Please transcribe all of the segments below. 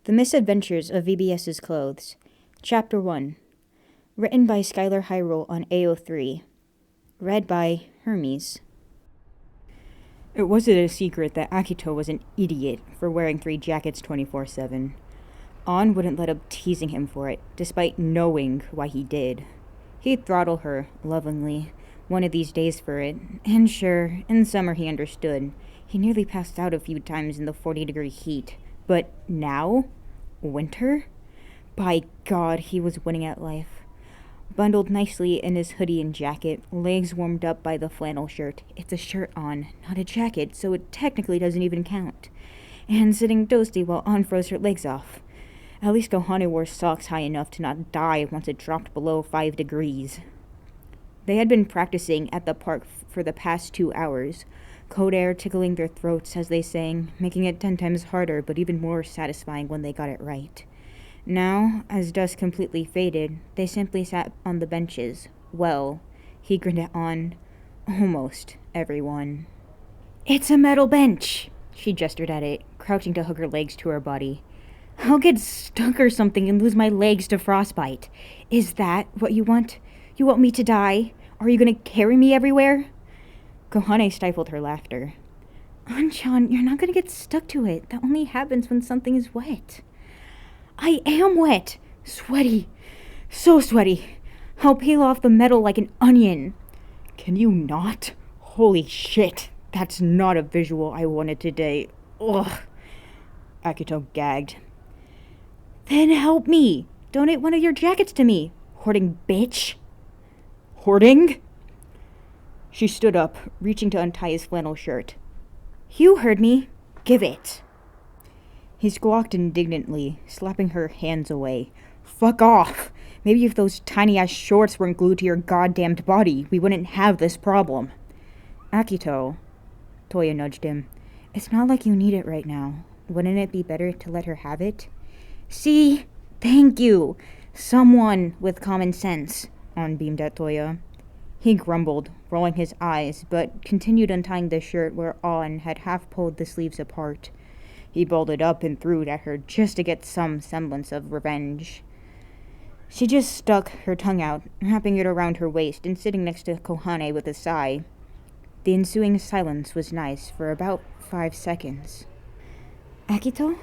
The Misadventures of VBS's Clothes. Chapter 1. Written by Skylar Hyrule on AO3. Read by Hermes. It wasn't a secret that Akito was an idiot for wearing 3 jackets 24/7. An wouldn't let up teasing him for it, despite knowing why he did. He'd throttle her, lovingly, one of these days for it, and sure, in summer he understood. He nearly passed out a few times in the 40-degree heat. But now? Winter? By God, he was winning at life. Bundled nicely in his hoodie and jacket, legs warmed up by the flannel shirt. It's a shirt on, not a jacket, so it technically doesn't even count. And sitting toasty while An froze her legs off. At least Kohane wore socks high enough to not die once it dropped below 5 degrees. They had been practicing at the park for the past 2 hours. Cold air tickling their throats as they sang, making it 10 times harder but even more satisfying when they got it right. Now, as dusk completely faded, they simply sat on the benches. Well, he grinned at An, almost everyone. "It's a metal bench!" She gestured at it, crouching to hug her legs to her body. "I'll get stuck or something and lose my legs to frostbite. Is that what you want? You want me to die? Are you gonna carry me everywhere?" Kohane stifled her laughter. "An-chan, you're not gonna get stuck to it. That only happens when something is wet." "I am wet! Sweaty! So sweaty! I'll peel off the metal like an onion." "Can you not? Holy shit! That's not a visual I wanted today. Ugh!" Akito gagged. "Then help me! Donate one of your jackets to me, hoarding bitch!" "Hoarding?" She stood up, reaching to untie his flannel shirt. "You heard me. Give it." He squawked indignantly, slapping her hands away. "Fuck off! Maybe if those tiny-ass shorts weren't glued to your goddamned body, we wouldn't have this problem." "Akito," Touya nudged him. "It's not like you need it right now. Wouldn't it be better to let her have it?" "See? Thank you! Someone with common sense," An beamed at Touya. He grumbled, rolling his eyes, but continued untying the shirt where An had half pulled the sleeves apart. He balled it up and threw it at her just to get some semblance of revenge. She just stuck her tongue out, wrapping it around her waist and sitting next to Kohane with a sigh. The ensuing silence was nice for about 5 seconds. "Akito?"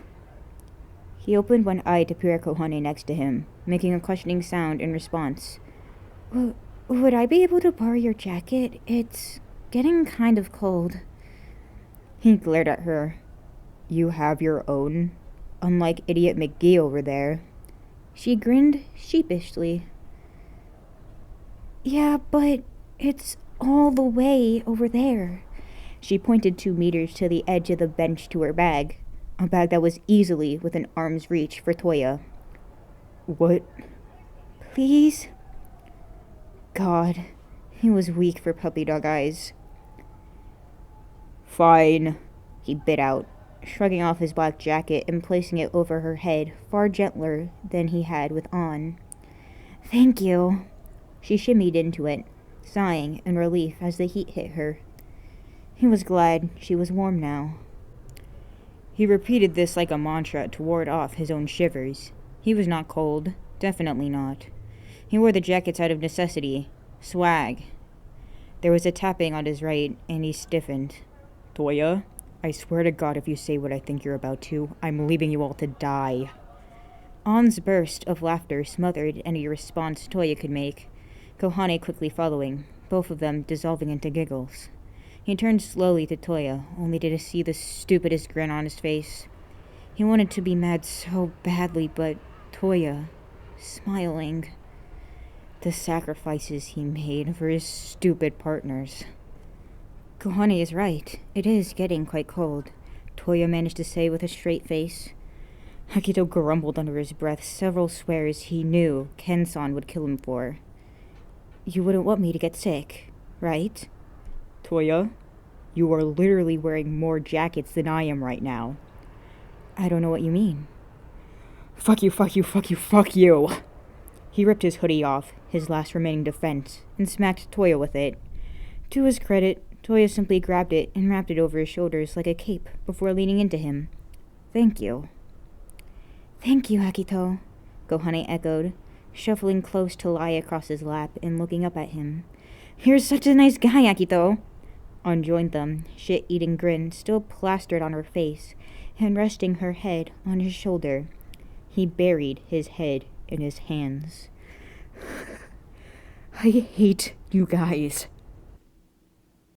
He opened one eye to peer at Kohane next to him, making a questioning sound in response. Would I be able to borrow your jacket? It's getting kind of cold." He glared at her. "You have your own? Unlike idiot McGee over there." She grinned sheepishly. "Yeah, but it's all the way over there." She pointed 2 meters to the edge of the bench to her bag, a bag that was easily within arm's reach for Touya. "What?" "Please?" God, he was weak for puppy dog eyes. "Fine," he bit out, shrugging off his black jacket and placing it over her head far gentler than he had with An. "Thank you." She shimmied into it, sighing in relief as the heat hit her. He was glad she was warm now. He repeated this like a mantra to ward off his own shivers. He was not cold, definitely not. He wore the jackets out of necessity. Swag. There was a tapping on his right, and he stiffened. "Touya, I swear to God if you say what I think you're about to, I'm leaving you all to die." An's burst of laughter smothered any response Touya could make, Kohane quickly following, both of them dissolving into giggles. He turned slowly to Touya, only to see the stupidest grin on his face. He wanted to be mad so badly, but Touya, smiling. The sacrifices he made for his stupid partners. "Kohane is right. It is getting quite cold," Touya managed to say with a straight face. Akito grumbled under his breath several swears he knew Ken-san would kill him for. "You wouldn't want me to get sick, right?" "Touya, you are literally wearing more jackets than I am right now." "I don't know what you mean." "Fuck you, fuck you, fuck you, fuck you!" He ripped his hoodie off, his last remaining defense, and smacked Touya with it. To his credit, Touya simply grabbed it and wrapped it over his shoulders like a cape before leaning into him. "Thank you." Thank you, Akito, Kohane echoed, shuffling close to lie across his lap and looking up at him. You're such a nice guy, Akito. On joined them, shit-eating grin still plastered on her face, and resting her head on his shoulder. He buried his head in his hands. I hate you guys.